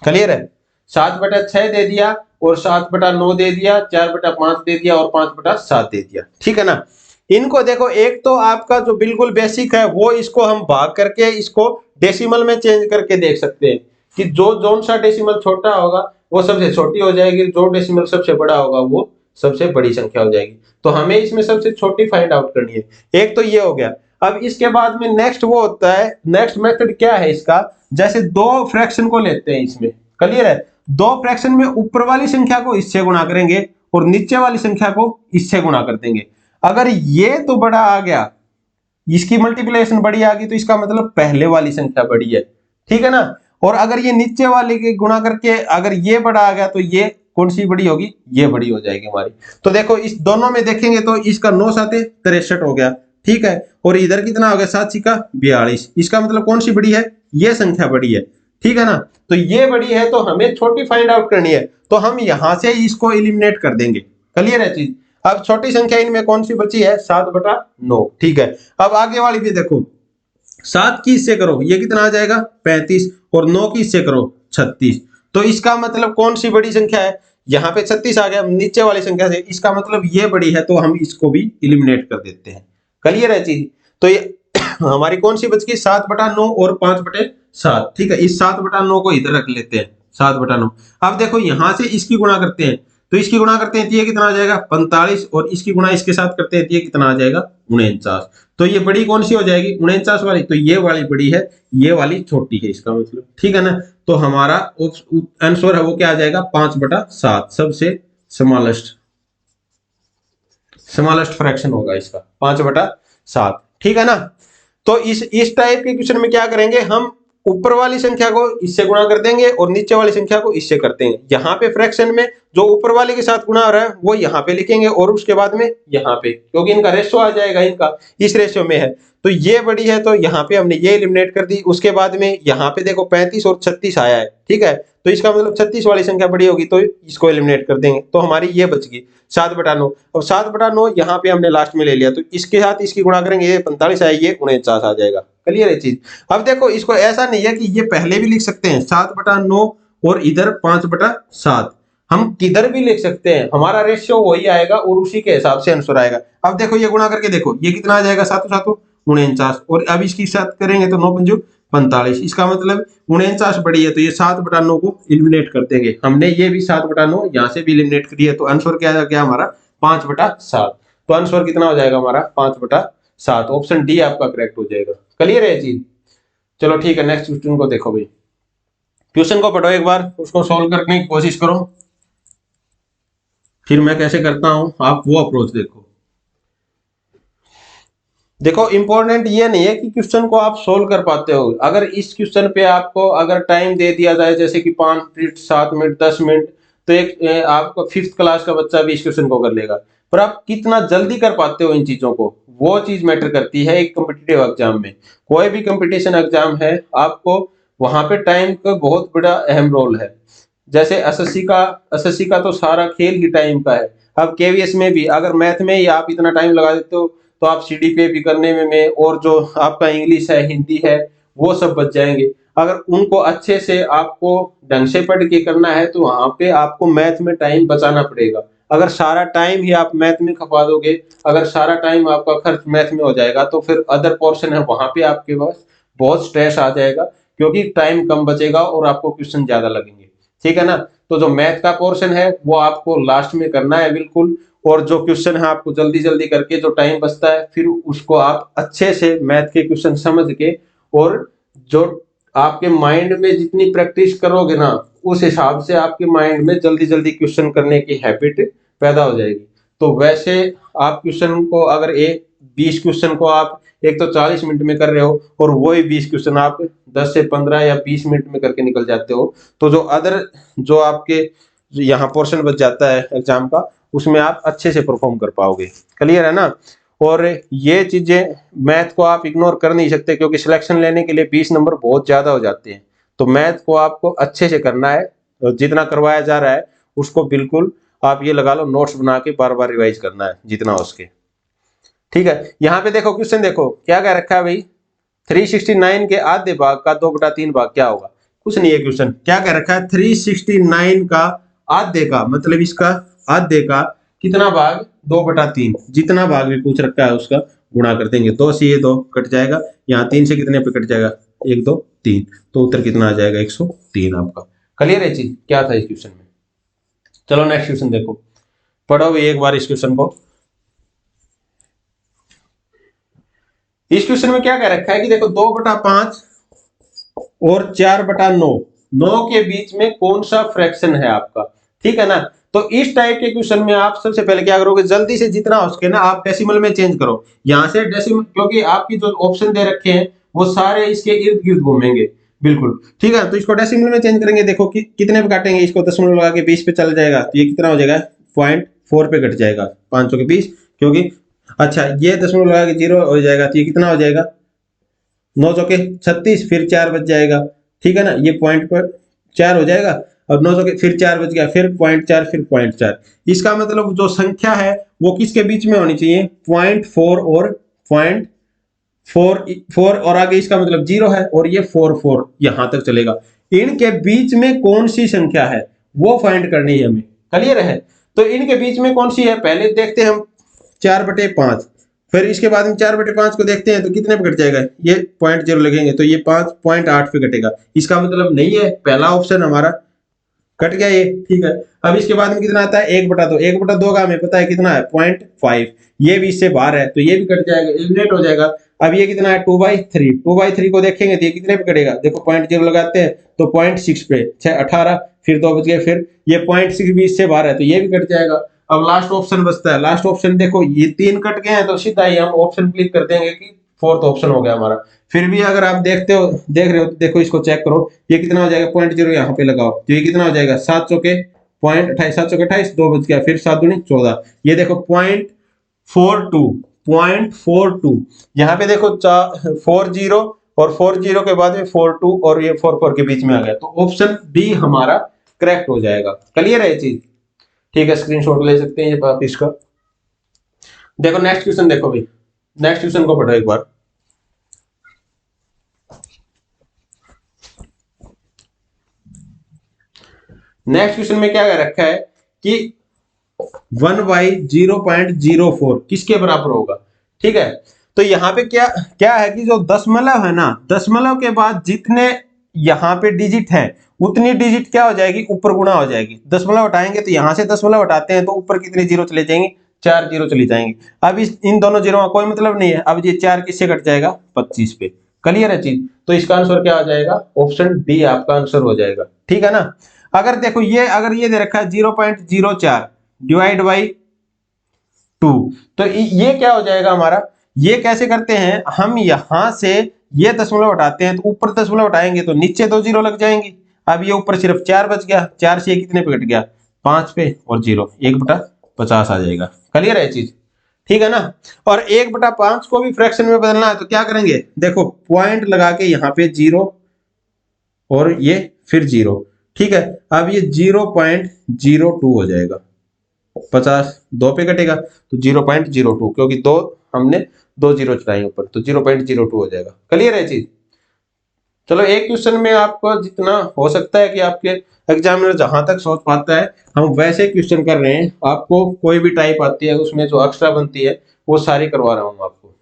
क्लियर है। 7/6 दे दिया और 7/9 दे दिया, 4/5 दे दिया और 5/7 दे दिया। ठीक है ना। इनको देखो, एक तो आपका जो बिल्कुल बेसिक है वो इसको हम भाग करके इसको डेसिमल में चेंज करके देख सकते हैं कि जो जोन सा डेसिमल छोटा होगा वो सबसे छोटी हो जाएगी, जो डेसिमल सबसे बड़ा होगा वो सबसे बड़ी संख्या हो जाएगी। तो हमें इसमें सबसे छोटी फाइंड आउट करनी है। एक तो ये हो गया। अब इसके बाद में नेक्स्ट वो होता है, नेक्स्ट मेथड क्या है इसका, जैसे 2 फ्रैक्शन को लेते हैं इसमें। क्लियर है। 2 फ्रैक्शन में ऊपर वाली संख्या को इससे गुणा करेंगे और नीचे वाली संख्या को इससे गुणा कर देंगे। अगर ये तो बड़ा आ गया, इसकी मल्टीप्लिकेशन बड़ी आ गई, तो इसका मतलब पहले वाली संख्या बड़ी है। ठीक है ना। और अगर ये नीचे वाले के गुणा करके अगर ये बड़ा आ गया तो ये कौन सी बड़ी होगी, ये बड़ी हो जाएगी हमारी। तो देखो इस दोनों में देखेंगे तो इसका 9 7 63 हो गया। ठीक है, और इधर कितना हो गया 7 6 42। इसका मतलब कौन सी बड़ी है, ये संख्या बड़ी है। ठीक है ना। तो ये बड़ी है तो हमें छोटी फाइंड आउट करनी है, तो हम यहां से इसको एलिमिनेट कर देंगे। क्लियर है चीज। अब छोटी संख्या इनमें कौन सी बची है 7/9। ठीक है। अब आगे वाली भी देखो, 7 की इससे करो ये कितना आ जाएगा 35, और 9 की इससे करो 36। तो इसका मतलब कौन सी बड़ी संख्या है, यहाँ पे 36 आ गया नीचे वाली संख्या से, इसका मतलब ये बड़ी है, तो हम इसको भी एलिमिनेट कर देते हैं। क्लियर है चीज। तो ये हमारी कौन सी बच गई 7/9 और 5/7। ठीक है, इस 7/9 को इधर रख लेते हैं 7/9। अब देखो यहां से इसकी गुणा करते हैं, तो इसकी गुणा करते हैं तो ये कितना आ जाएगा 45, और इसकी गुणा इसके साथ करते हैं तो ये कितना आ जाएगा 49। तो ये बड़ी कौन सी हो जाएगी 49 वाली, तो ये वाली बड़ी है, ये वाली छोटी है इसका मतलब। ठीक है ना। तो हमारा आंसर है वो क्या आ जाएगा 5/7, सबसे स्मॉलेस्ट फ्रैक्शन होगा इसका 5/7। ठीक है ना। तो इस टाइप के क्वेश्चन में क्या करेंगे, हम ऊपर वाली संख्या को इससे गुणा कर देंगे और नीचे वाली संख्या को इससे करते हैं। यहाँ पे फ्रैक्शन में जो ऊपर वाले के साथ गुणा हो रहा है वो यहाँ पे लिखेंगे और उसके बाद में यहाँ पे, क्योंकि इनका रेशियो आ जाएगा, इनका इस रेशियो में है। तो ये बड़ी है तो यहाँ पे हमने ये एलिमिनेट कर दी। उसके बाद में यहाँ पे देखो 35 और 36 आया है, ठीक है, तो इसका मतलब 36 वाली संख्या बड़ी होगी तो इसको एलिमिनेट कर देंगे, तो हमारी ये बच गई 7/9। अब 7/9 यहाँ पे हमने लास्ट में ले लिया, तो इसके साथ इसकी गुणा करेंगे, ये 45 आया, ये 49 आ जाएगा। क्लियर है चीज। अब देखो इसको ऐसा नहीं है कि ये पहले भी लिख सकते हैं 7/9 और इधर 5/7, हम किधर भी लिख सकते हैं, हमारा रेशियो वही आएगा और उसी के हिसाब से आंसर आएगा। अब देखो ये गुणा करके देखो ये कितना आ जाएगा, 7 7 49, और अब इसकी साथ करेंगे तो 9 5 45, इसका मतलब 49 बड़ी है, तो ये 7/9 को एलिमिनेट कर देंगे। हमने ये भी 7/9 यहाँ से भी एलिमिनेट करिए, तो आंसर क्या आ गया हमारा 5/7। तो आंसर कितना हो जाएगा हमारा 5/7। ऑप्शन डी आपका करेक्ट हो जाएगा। क्लियर है चीज। चलो ठीक है, नेक्स्ट क्वेश्चन को देखो भाई। क्वेश्चन को पढ़ो एक बार, उसको सॉल्व करने की कोशिश करो, फिर मैं कैसे करता हूं आप वो अप्रोच देखो। देखो इंपॉर्टेंट ये नहीं है कि क्वेश्चन को आप सोल्व कर पाते हो, अगर इस क्वेश्चन पे आपको अगर टाइम दे दिया जाए जैसे कि 5 मिनट 7 मिनट 10 मिनट, तो एक आपको 5th क्लास का बच्चा भी इस क्वेश्चन को कर लेगा, पर आप कितना जल्दी कर पाते हो इन चीजों को, वो चीज मैटर करती है एक कॉम्पिटिटिव एग्जाम में। कोई भी कंपटीशन एग्जाम है, आपको वहां पे टाइम का बहुत बड़ा अहम रोल है। जैसे एसएससी का तो सारा खेल ही टाइम का है। अब केवीएस में भी अगर मैथ में ही आप इतना टाइम लगा देते हो तो आप सीडीपीए भी करने में और जो आपका इंग्लिश है हिंदी है वो सब बच जाएंगे। अगर उनको अच्छे से आपको ढंग से पढ़ के करना है तो वहां पे आपको मैथ में टाइम बचाना पड़ेगा। अगर सारा टाइम ही आप मैथ में खपा दोगे, अगर सारा टाइम आपका खर्च मैथ में हो जाएगा तो फिर अदर पोर्शन है वहां पे आपके पास बहुत स्ट्रेस आ जाएगा, क्योंकि टाइम कम बचेगा और आपको क्वेश्चन ज्यादा लगेंगे। ठीक है ना। तो जो मैथ का पोर्शन है वो आपको लास्ट में करना है बिल्कुल, और जो क्वेश्चन है आपको जल्दी जल्दी करके जो टाइम बचता है फिर उसको आप अच्छे से मैथ के क्वेश्चन समझ के, और जो आपके माइंड में जितनी प्रैक्टिस करोगे ना उस हिसाब से आपके माइंड में जल्दी जल्दी क्वेश्चन करने की हैबिट पैदा हो जाएगी। तो वैसे आप क्वेश्चन को अगर 20 क्वेश्चन को आप एक तो 40 मिनट में कर रहे हो और वही 20 क्वेश्चन आप 10 से 15 या 20 मिनट में करके निकल जाते हो, तो जो अदर जो आपके यहाँ पोर्शन बच जाता है एग्जाम का उसमें आप अच्छे से परफॉर्म कर पाओगे। क्लियर है ना। और ये चीजें मैथ को आप इग्नोर कर नहीं सकते, क्योंकि सिलेक्शन लेने के लिए 20 नंबर बहुत ज्यादा हो जाते हैं। तो मैथ को आपको अच्छे से करना है, जितना करवाया जा रहा है उसको बिल्कुल आप ये लगा लो नोट्स बना के बार बार रिवाइज करना है जितना हो सके। ठीक है। यहाँ पे देखो क्वेश्चन देखो क्या कह रखा है भाई, 369 के आधे भाग का 2/3 भाग क्या होगा। कुछ नहीं है, क्वेश्चन क्या कह रखा है 369 का आधे का मतलब इसका आधे का कितना भाग 2/3, जितना भाग भी पूछ रखा है उसका गुणा कर देंगे। 2 से ये 2 कट जाएगा, यहाँ 3 से कितने पे कट जाएगा 1 2 3, तो उत्तर कितना आ जाएगा 103 आपका। क्लियर है चीज क्या था इस क्वेश्चन में। चलो नेक्स्ट क्वेश्चन देखो, पढ़ो भी एक बार इस क्वेश्चन को। इस क्वेश्चन में क्या कह रखा है कि देखो 2/5 और 4/9, 9 के बीच में कौन सा फ्रैक्शन है आपका। ठीक है ना। तो इस टाइप के क्वेश्चन में आप सबसे पहले क्या करोगे, जल्दी से जितना हो सके ना आप डेसिमल में चेंज करो। यहां से डेसिमल, क्योंकि आपकी जो ऑप्शन दे रखे हैं वो सारे इसके इर्द गिर्द घूमेंगे बिल्कुल। ठीक है। तो इसको डेसिमल में चेंज करेंगे, देखो कि कितने पे काटेंगे इसको, दशमलव लगा के 20 पे चल जाएगा, तो ये कितना हो जाएगा 0.4 पे कट जाएगा 500 के 20, क्योंकि अच्छा ये दशमलव लगा के 0 हो जाएगा, तो ये कितना हो जाएगा 9 चौके 36, फिर 4 बच जाएगा। ठीक है ना, ये पॉइंट पर 4 हो जाएगा, और 9 चौके फिर 4 बच गया, फिर 0.4 फिर 0.4। इसका मतलब जो संख्या है वो किसके बीच में होनी चाहिए 0.4 और 0.4 और आगे इसका मतलब 0 है, और ये 4 यहां तक चलेगा। इनके बीच में कौन सी संख्या है वो फाइंड करनी है हमें। क्लियर है। तो इनके बीच में कौन सी है पहले देखते हैं हम, 4/5, फिर इसके बाद में 4/5 को देखते हैं तो कितने पे कट जाएगा, ये 0.0 लगेंगे तो ये 5.8 पे कटेगा। इसका मतलब नहीं है पहला ऑप्शन हमारा कट गया ये। ठीक है। अब इसके बाद में कितना आता है 1/2, 1/2 का हमें पता है कितना है 0.5, ये भी इससे बाहर है तो ये भी कट जाएगा, एलिमिनेट हो जाएगा। अब ये कितना है 2/3, 2/3 को देखेंगे तो ये कितने पे कटेगा, देखो 0.0 लगाते हैं तो 0.6 पे 6 18, फिर 2 बच गए, फिर ये 0.6 भी इससे बाहर है तो ये भी कट जाएगा। अब लास्ट ऑप्शन बचता है, लास्ट ऑप्शन देखो ये 3 कट गए हैं तो सीधा ही हम ऑप्शन क्लिक कर देंगे कि 4th ऑप्शन हो गया हमारा। फिर भी अगर आप देख रहे हो तो देखो इसको चेक करो, ये कितना हो जाएगा 0.0 यहाँ पे लगाओ तो ये कितना हो जाएगा 7 चौके 0.28, 7 चौके 28, 2 बच गया, फिर 7 दूनी 14, ये देखो 0.42 यहाँ पे देखो 40 और 40 के बाद में 42 और ये 44 के बीच में आ गया, तो ऑप्शन डी हमारा करेक्ट हो जाएगा। क्लियर है ये चीज? ठीक है, स्क्रीनशॉट ले सकते हैं आप इसका। देखो नेक्स्ट क्वेश्चन, देखो भाई नेक्स्ट क्वेश्चन को पढ़ो एक बार। नेक्स्ट क्वेश्चन में क्या रखा है कि 1/0.04 किसके बराबर होगा? ठीक है, तो यहाँ पे क्या क्या है कि जो दशमलव है ना, दशमलव के बाद जितने यहाँ पे डिजिट हैं उतनी डिजिट क्या हो जाएगी, ऊपर गुणा हो जाएगी। दशमलव हटाएंगे तो यहाँ से दशमलव हटाते हैं तो ऊपर कितनी जीरो चले जाएंगे, 4 जीरो चली जाएंगी। अब इन दोनों जीरो का कोई मतलब नहीं है, अब ये 4 किससे कट जाएगा, 25 पे। क्लियर है चीज? तो इसका आंसर क्या हो जाएगा, ऑप्शन डी आपका आंसर हो जाएगा। ठीक है ना? अगर देखो ये अगर ये दे रखा है 0.04 डिवाइड बाई 2, तो ये क्या हो जाएगा हमारा, ये कैसे करते हैं हम, यहां से ये दशमलव हटाते हैं तो ऊपर दशमलव हटाएंगे तो नीचे 2 जीरो लग जाएंगे। अब ये ऊपर सिर्फ 4 बच गया, 4 से कितने पे कट गया, 5 पे, और 0 1/50 आ जाएगा। क्लियर है चीज? ठीक है ना? और 1/5 को भी फ्रैक्शन में बदलना है तो क्या करेंगे, देखो पॉइंट लगा के यहाँ पे 0 और ये फिर 0। ठीक है, अब ये 0.02 हो जाएगा, 50 2 पे कटेगा तो 0.02, क्योंकि दो हमने 2 जीरो चढ़ाई ऊपर, तो 0.02 हो जाएगा। क्लियर है चीज? चलो एक क्वेश्चन में आपको जितना हो सकता है कि आपके एग्जामिनर जहां तक सोच पाता है हम वैसे क्वेश्चन कर रहे हैं। आपको कोई भी टाइप आती है उसमें जो एक्स्ट्रा बनती है वो सारी करवा रहा हूं आपको।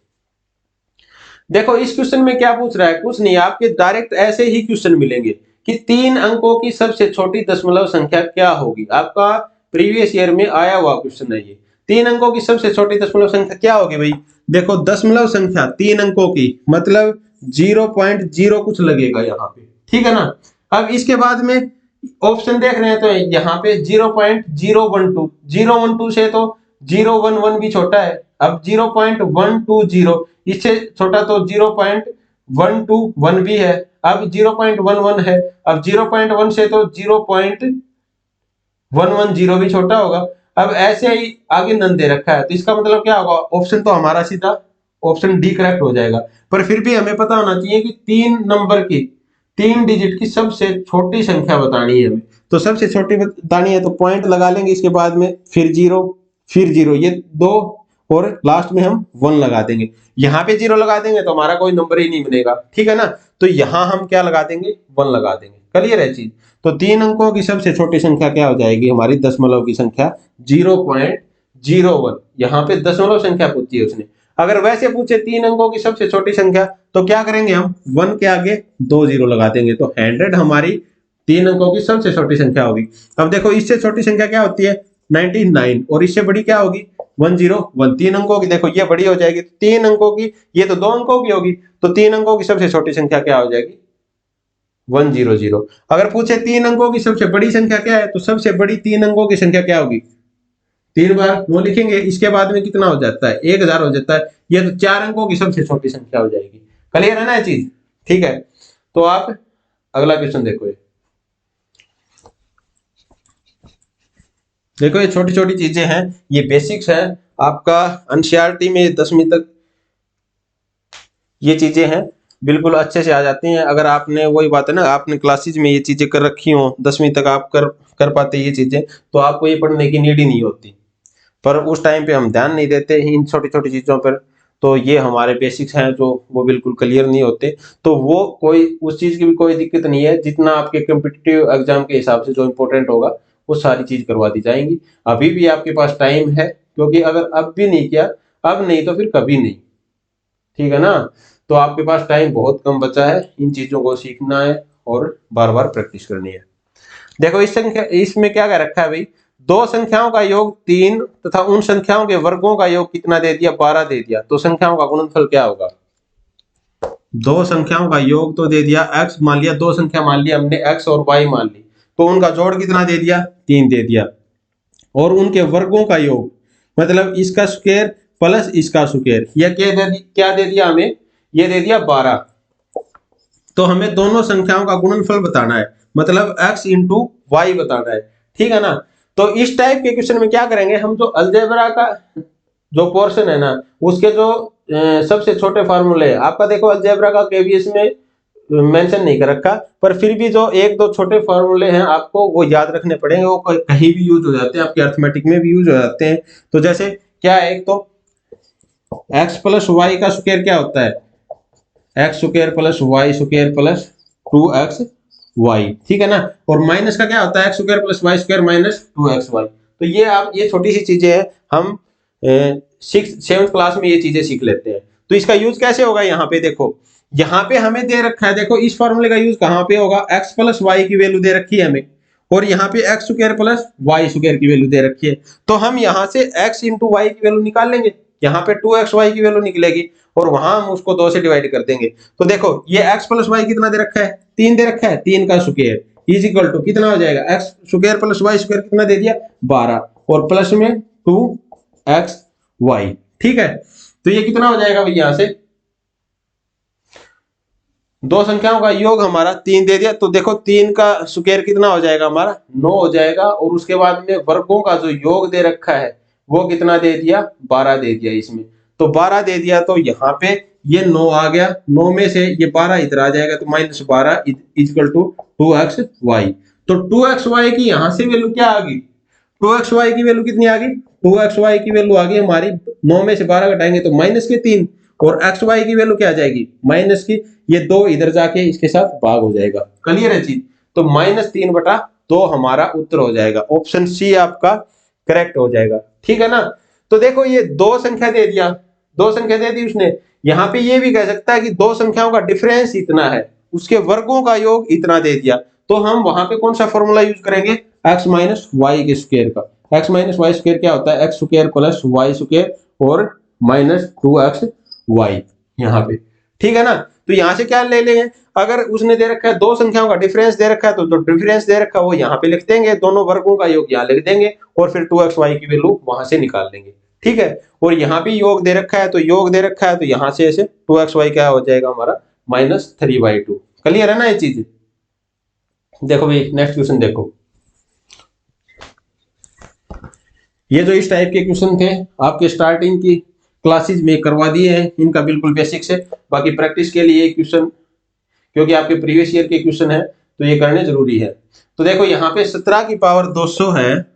देखो इस क्वेश्चन में क्या पूछ रहा है, कुछ नहीं, आपके डायरेक्ट ऐसे ही क्वेश्चन मिलेंगे कि 3 अंकों की सबसे छोटी दशमलव संख्या क्या होगी। आपका प्रीवियस ईयर में आया हुआ क्वेश्चन है ये। 3 अंकों की सबसे छोटी दशमलव संख्या क्या होगी भाई? देखो दशमलव संख्या 3 अंकों की मतलब 0.0 कुछ लगेगा यहाँ पे। ठीक है ना? अब इसके बाद में ऑप्शन देख रहे हैं तो यहाँ पे 0.012, 012 से तो 011 भी छोटा है। अब 0.120 इससे छोटा तो 0.121 भी है। अब 0.11 है, अब 0.1 से तो 0.110 भी छोटा होगा। अब ऐसे ही आगे नन दे रखा है तो इसका मतलब क्या होगा, ऑप्शन तो हमारा सीधा ऑप्शन डी करेक्ट हो जाएगा। पर फिर भी हमें पता होना चाहिए कि 3 नंबर की 3 डिजिट की सबसे छोटी संख्या बतानी है हमें। तो सबसे छोटी बतानी है तो पॉइंट लगा लेंगे, इसके बाद में फिर 0 फिर 0, ये 2 और लास्ट में हम 1 लगा देंगे। यहाँ पे 0 लगा देंगे तो हमारा कोई नंबर ही नहीं बनेगा। ठीक है ना? तो यहाँ हम क्या लगा देंगे, 1 लगा देंगे। क्लियर है चीज? तो 3 अंकों की सबसे छोटी संख्या क्या हो जाएगी हमारी, दशमलव की संख्या 0.01। यहाँ पे दशमलव संख्या पूछी है उसने। अगर वैसे पूछे 3 अंकों की सबसे छोटी संख्या तो क्या करेंगे हम, 1 के आगे 2 जीरो लगा देंगे तो 100 हमारी 3 अंकों की सबसे छोटी संख्या होगी। अब देखो इससे छोटी संख्या क्या होती है, 99, और इससे बड़ी क्या होगी, 101। 3 अंकों की देखो ये बड़ी हो जाएगी, 3 अंकों की, ये तो 2 अंकों की होगी, तो 3 अंकों की सबसे छोटी संख्या क्या हो जाएगी, 100। अगर पूछे 3 अंकों की सबसे बड़ी संख्या क्या है तो सबसे बड़ी 3 अंकों की संख्या क्या होगी, 3 बार 9 लिखेंगे, इसके बाद में कितना हो जाता है, 1000 हो जाता है। ये तो 4 अंकों की सबसे छोटी संख्या हो जाएगी। क्लियर है ना ये चीज? ठीक है, तो आप अगला क्वेश्चन देखो। देखो ये छोटी छोटी चीजें हैं, ये बेसिक्स हैं आपका एनसीईआरटी में 10वीं तक ये चीजें हैं, बिल्कुल अच्छे से आ जाती हैं। अगर आपने, वही बात है ना, आपने क्लासेज में ये चीजें कर रखी हो, 10वीं तक आप कर पाते ये चीजें, तो आपको ये पढ़ने की नीड ही नहीं होती। पर उस टाइम पे हम ध्यान नहीं देते इन छोटी छोटी चीजों पर, तो ये हमारे बेसिक्स हैं जो वो बिल्कुल क्लियर नहीं होते। तो वो कोई उस चीज की भी कोई दिक्कत नहीं है, जितना आपके कम्पिटिटिव एग्जाम के हिसाब से जो इम्पोर्टेंट होगा वो सारी चीज करवा दी जाएंगी। अभी भी आपके पास टाइम है, क्योंकि अगर अब भी नहीं किया, अब नहीं तो फिर कभी नहीं। ठीक है ना? तो आपके पास टाइम बहुत कम बचा है, इन चीजों को सीखना है और बार बार प्रैक्टिस करनी है। देखो इस संख्या, इसमें क्या क्या रखा है भाई, 2 संख्याओं का योग 3 तथा उन संख्याओं के वर्गों का योग कितना दे दिया, 12 दे दिया, तो संख्याओं का गुणनफल क्या होगा। 2 संख्याओं का योग तो दे दिया x, मान लिया 2 संख्या मान लिया हमने x और y मान ली, तो उनका जोड़ कितना दे दिया, 3 दे दिया, और उनके वर्गों का योग मतलब इसका स्क्वायर प्लस इसका स्क्वायर, यह क्या दे दिया हमें, ये दे दिया 12। तो हमें दोनों संख्याओं का गुणनफल बताना है, मतलब x इंटू वाई बताना है। ठीक है ना। तो इस टाइप के क्वेश्चन में क्या करेंगे हम, जो अलजेब्रा का जो पोर्शन है ना उसके जो सबसे छोटे फार्मूले आपका देखो अलजेब्रा का केवीएस में मेंशन नहीं कर रखा, पर फिर भी जो एक दो छोटे फॉर्मूले हैं आपको वो याद रखने पड़ेंगे, वो कहीं भी यूज हो जाते हैं, आपके अर्थमेटिक में भी यूज हो जाते हैं। तो जैसे क्या है, एक तो x प्लस वाई का स्क्वायर क्या होता है, x square plus y square plus 2xy, ठीक है ना। और माइनस का क्या होता है, x square plus y square minus 2xy। तो ये आप ये छोटी सी चीजें हैं, हम 6th-7th क्लास में ये चीजें सीख लेते हैं। तो इसका यूज कैसे होगा, यहाँ पे देखो, यहाँ पे हमें दे रखा है, देखो इस फॉर्मूले का यूज कहाँ पे होगा, x प्लस वाई की वैल्यू दे रखी है हमें, और यहाँ पे x square plus y square की वैल्यू दे रखी है। तो हम यहाँ से x इंटू वाई की वैल्यू निकाल लेंगे, यहाँ पे 2xy की वैल्यू निकलेगी, और वहां हम उसको 2 से डिवाइड कर देंगे। तो देखो ये x प्लस वाई कितना दे रखा है, 3 दे रखा है, 3 का स्क्वायर इज इक्वल टू कितना हो जाएगा, x square plus y square कितना दे दिया 12, और प्लस में 2xy, ठीक है। तो ये कितना हो जाएगा भाई, यहां से दो संख्याओं का योग हमारा 3 दे दिया, तो देखो 3 का स्क्वायर कितना हो जाएगा हमारा 9 हो जाएगा, और उसके बाद में वर्गों का जो योग दे रखा है वो कितना दे दिया 12 दे दिया इसमें। तो 12 दे दिया, तो यहाँ पे ये 9 आ गया, 9 में से ये 12 इधर आ जाएगा, तो -12 इक्वल टू 2xy। तो 2xy की यहाँ से वैल्यू क्या आ गई, 2xy की वैल्यू कितनी आ गई, 2xy की वैल्यू आ गई हमारी, 9 में से 12 घटाएंगे तो -3, और xy की वैल्यू क्या आ जाएगी माइनस की, ये 2 इधर जाके इसके साथ भाग हो जाएगा, क्लियर है चीज। तो -3/2 हमारा उत्तर हो जाएगा, ऑप्शन सी आपका करेक्ट हो जाएगा, ठीक है ना। तो देखो ये 2 संख्या दे दिया, 2 संख्या दे दी उसने, यहाँ पे ये भी कह सकता है कि 2 संख्याओं का डिफरेंस इतना है, उसके वर्गों का योग इतना दे दिया, तो हम वहां पे कौन सा फॉर्मूला यूज करेंगे, x माइनस वाई के स्क्वायर का। x माइनस वाई स्क्वायर क्या होता है, x square plus y square और -2xy यहाँ पे, ठीक है ना। तो यहाँ से क्या ले लेंगे, अगर उसने दे रखा है 2 संख्याओं का डिफरेंस दे रखा है, तो जो डिफरेंस दे रखा है वो यहाँ पे लिख देंगे, दोनों वर्गों का योग यहाँ लिख देंगे, और फिर 2xy की वैल्यू वहां से निकाल लेंगे, ठीक है। और यहाँ भी योग दे रखा है, तो योग दे रखा है, तो यहाँ से ऐसे 2xy क्या हो जाएगा हमारा -3/2, क्लियर है ना ये चीज। देखो भाई नेक्स्ट क्वेश्चन देखो, ये जो इस टाइप के क्वेश्चन थे आपके स्टार्टिंग की क्लासेज में करवा दिए हैं, इनका बिल्कुल बेसिक से, बाकी प्रैक्टिस के लिए क्वेश्चन क्योंकि आपके प्रीवियस ईयर के क्वेश्चन है तो ये करने जरूरी है। तो देखो यहाँ पे 17 की पावर 200 है,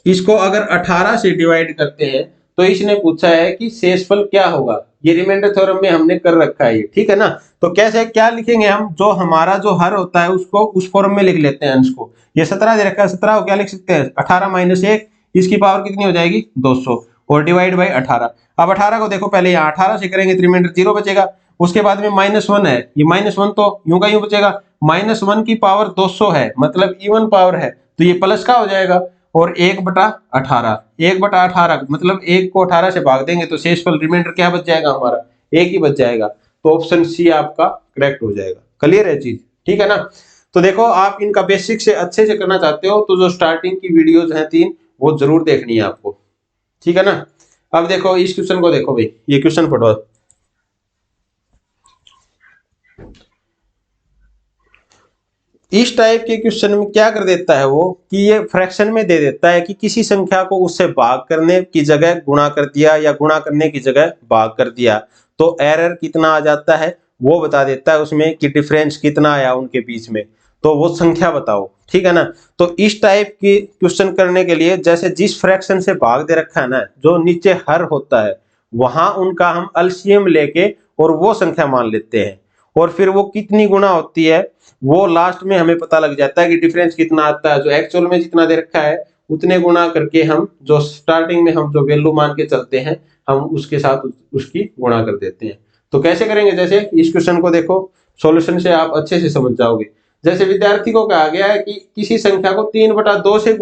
इसको अगर 18 से डिवाइड करते हैं तो इसने पूछा है कि शेषफल क्या होगा, ये रिमाइंडर थ्योरम में हमने कर रखा है ये, ठीक है ना। तो कैसे क्या लिखेंगे हम, जो हमारा जो हर होता है उसको उस फॉर्म में लिख लेते हैं अंश को, ये 17 दे रखा है, 17 को क्या लिख सकते हैं 18 - 1, इसकी पावर कितनी हो जाएगी 200, और डिवाइड बाई 18। अब 18 को देखो पहले यहाँ 18 से करेंगे तो रिमाइंडर 0 बचेगा, उसके बाद में -1 है, ये -1 तो यूं का यूं बचेगा, -1 की पावर 200 है मतलब इवन पावर है, तो ये प्लस का हो जाएगा, और 1/18, 1/18 मतलब 1 को 18 से भाग देंगे तो शेषफल रिमाइंडर क्या बच जाएगा हमारा 1 ही बच जाएगा। तो ऑप्शन सी आपका करेक्ट हो जाएगा, क्लियर है चीज, ठीक है ना। तो देखो आप इनका बेसिक से अच्छे से करना चाहते हो तो जो स्टार्टिंग की वीडियोज हैं 3 वो जरूर देखनी है आपको, ठीक है ना। अब देखो इस क्वेश्चन को देखो भाई, ये क्वेश्चन पढ़ो, इस टाइप के क्वेश्चन में क्या कर देता है वो कि ये फ्रैक्शन में दे देता है कि किसी संख्या को उससे भाग करने की जगह गुणा कर दिया या गुणा करने की जगह भाग कर दिया, तो एरर कितना आ जाता है वो बता देता है उसमें कि डिफरेंस कितना आया उनके बीच में, तो वो संख्या बताओ, ठीक है ना। तो इस टाइप की क्वेश्चन करने के लिए जैसे जिस फ्रैक्शन से भाग दे रखा है ना, जो नीचे हर होता है वहां उनका हम एलसीएम लेके और वो संख्या मान लेते हैं, और फिर वो कितनी गुना होती है वो लास्ट में हमें पता लग जाता है कि डिफरेंस कितना आता है, जो एक्चुअल में जितना दे रखा है उतने गुना करके हम जो स्टार्टिंग में हम जो वैल्यू मान के चलते हैं हम उसके साथ उसकी गुणा कर देते हैं। तो कैसे करेंगे, जैसे इस क्वेश्चन को देखो सॉल्यूशन से आप अच्छे से समझ जाओगे। जैसे विद्यार्थी को कहा गया है कि किसी संख्या को 3/2 से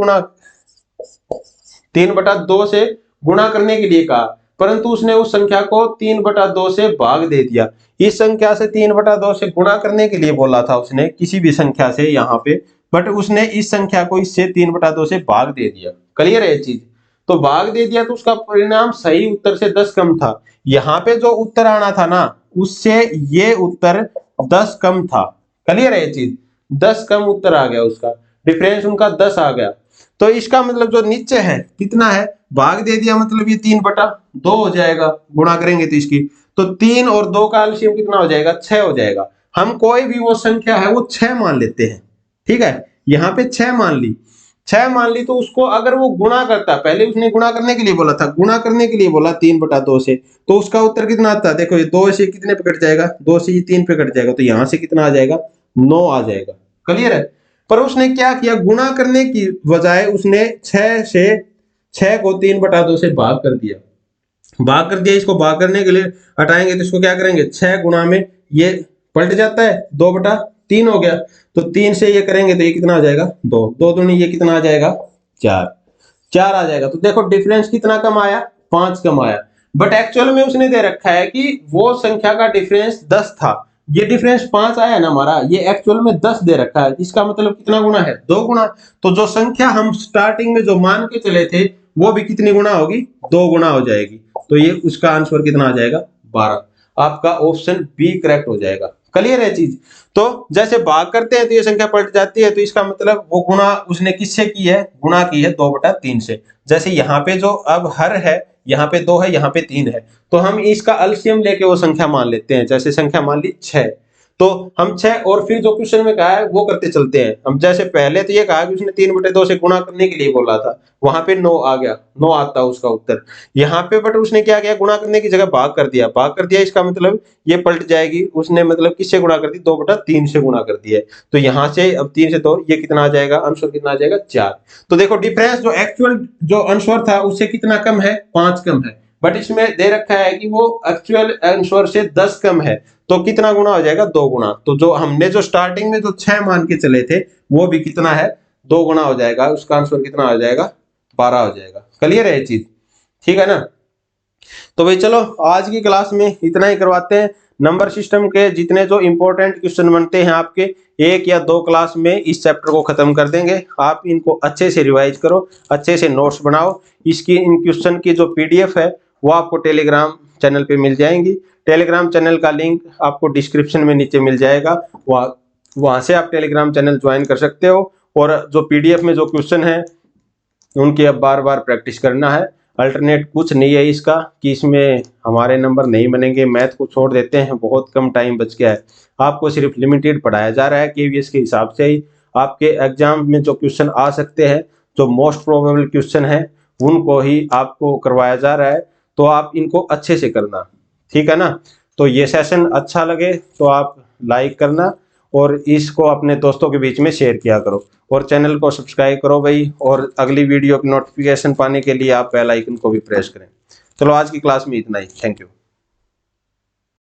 गुणा करने के लिए कहा, परंतु उसने उस संख्या को 3/2 से भाग दे दिया। इस संख्या से 3/2 से गुणा करने के लिए बोला था उसने किसी भी संख्या से यहाँ पे, बट उसने इस संख्या को इससे 3/2 से भाग दे दिया, क्लियर है ये चीज। तो भाग दे दिया तो उसका परिणाम सही उत्तर से 10 कम था, यहाँ पे जो उत्तर आना था ना उससे ये उत्तर 10 कम था, क्लियर है ये चीज, 10 कम उत्तर आ गया उसका। डिफरेंस उनका 10 आ गया। तो इसका मतलब जो नीचे है कितना है, भाग दे दिया मतलब ये 3/2 हो जाएगा, गुणा करेंगे तो इसकी, तो 3 और 2 का एलसीएम कितना हो जाएगा, 6 हो जाएगा। हम कोई भी वो संख्या है वो 6 मान लेते हैं, ठीक है, यहाँ पे 6 मान ली, 6 मान ली, तो उसको अगर वो गुणा करता, पहले उसने गुणा करने के लिए बोला था, गुणा करने के लिए बोला 3/2 से, तो उसका उत्तर कितना आता है, देखो ये 2 से कितने पे कट जाएगा, 2 से ये 3 पे कट जाएगा, तो यहां से कितना आ जाएगा, 9 आ जाएगा। क्लियर है। पर उसने क्या किया, गुणा करने की बजाय उसने 6 को 3/2 से भाग कर दिया, भाग कर दिया। इसको भाग करने के लिए हटाएंगे तो इसको क्या करेंगे, 6 गुणा में ये पलट जाता है, 2/3 हो गया, तो 3 से ये करेंगे तो ये कितना आ जाएगा, 2, 2 दूनी ये कितना आ जाएगा, 4 आ जाएगा। तो देखो डिफरेंस कितना कम आया, 5 कम आया। बट एक्चुअल में उसने दे रखा है कि वो संख्या का डिफरेंस 10 था, ये डिफरेंस 5 आया ना हमारा, ये एक्चुअल में 10 दे रखा है, इसका मतलब कितना गुना है, 2 गुना। तो जो संख्या हम स्टार्टिंग में जो मान के चले थे वो भी कितनी गुना होगी, 2 गुना हो जाएगी। तो ये उसका आंसर कितना आ जाएगा, 12। आपका ऑप्शन बी करेक्ट हो जाएगा। क्लियर है चीज। तो जैसे भाग करते हैं तो ये संख्या पलट जाती है, तो इसका मतलब वो गुणा उसने किससे की है, गुणा की है 2/3 से। जैसे यहाँ पे जो अब हर है, यहाँ पे 2 है, यहाँ पे 3 है, तो हम इसका एलसीएम लेके वो संख्या मान लेते हैं। जैसे संख्या मान ली 6, तो हम 6 और फिर जो क्वेश्चन में कहा है वो करते चलते हैं हम। जैसे पहले तो ये कहा कि उसने 3/2 से गुणा करने के लिए बोला था, वहां पे 9 आ गया, 9 आता उसका उत्तर यहाँ पे। बट उसने क्या किया, गुणा करने की जगह भाग कर दिया, भाग कर दिया, इसका मतलब ये पलट जाएगी, उसने मतलब किससे गुणा कर दी, 2/3 से गुणा कर दिया है। तो यहाँ से अब 3 से 2 ये कितना आ जाएगा, आंसर कितना आ जाएगा, 4। तो देखो डिफरेंस जो एक्चुअल जो आंसर था उससे कितना कम है, 5 कम है। बट इसमें दे रखा है कि वो एक्चुअल आंसर से 10 कम है, तो कितना गुना हो जाएगा, 2 गुना। तो जो हमने जो स्टार्टिंग में जो 6 मान के चले थे वो भी कितना है, 2 गुना हो जाएगा, उसका आंसर कितना हो जाएगा, 12 हो जाएगा। क्लियर है ये चीज, ठीक है ना। तो भाई चलो आज की क्लास में इतना ही करवाते हैं। नंबर सिस्टम के जितने जो इंपॉर्टेंट क्वेश्चन बनते हैं आपके 1 या 2 क्लास में इस चैप्टर को खत्म कर देंगे। आप इनको अच्छे से रिवाइज करो, अच्छे से नोट्स बनाओ। इसकी इन क्वेश्चन की जो पीडीएफ है वो आपको टेलीग्राम चैनल पे मिल जाएंगी। टेलीग्राम चैनल का लिंक आपको डिस्क्रिप्शन में नीचे मिल जाएगा, वहां से आप टेलीग्राम चैनल ज्वाइन कर सकते हो। और जो पीडीएफ में जो क्वेश्चन है उनकी अब बार बार प्रैक्टिस करना है। अल्टरनेट कुछ नहीं है इसका कि इसमें हमारे नंबर नहीं बनेंगे, मैथ को छोड़ देते हैं, बहुत कम टाइम बच गया है। आपको सिर्फ लिमिटेड पढ़ाया जा रहा है, केवीएस के हिसाब से ही आपके एग्जाम में जो क्वेश्चन आ सकते हैं, जो मोस्ट प्रोबेबल क्वेश्चन है उनको ही आपको करवाया जा रहा है। तो आप इनको अच्छे से करना, ठीक है ना। तो ये सेशन अच्छा लगे तो आप लाइक करना और इसको अपने दोस्तों के बीच में शेयर किया करो और चैनल को सब्सक्राइब करो भाई। और अगली वीडियो की नोटिफिकेशन पाने के लिए आप बेल आइकन को भी प्रेस करें। चलो आज की क्लास में इतना ही, थैंक यू।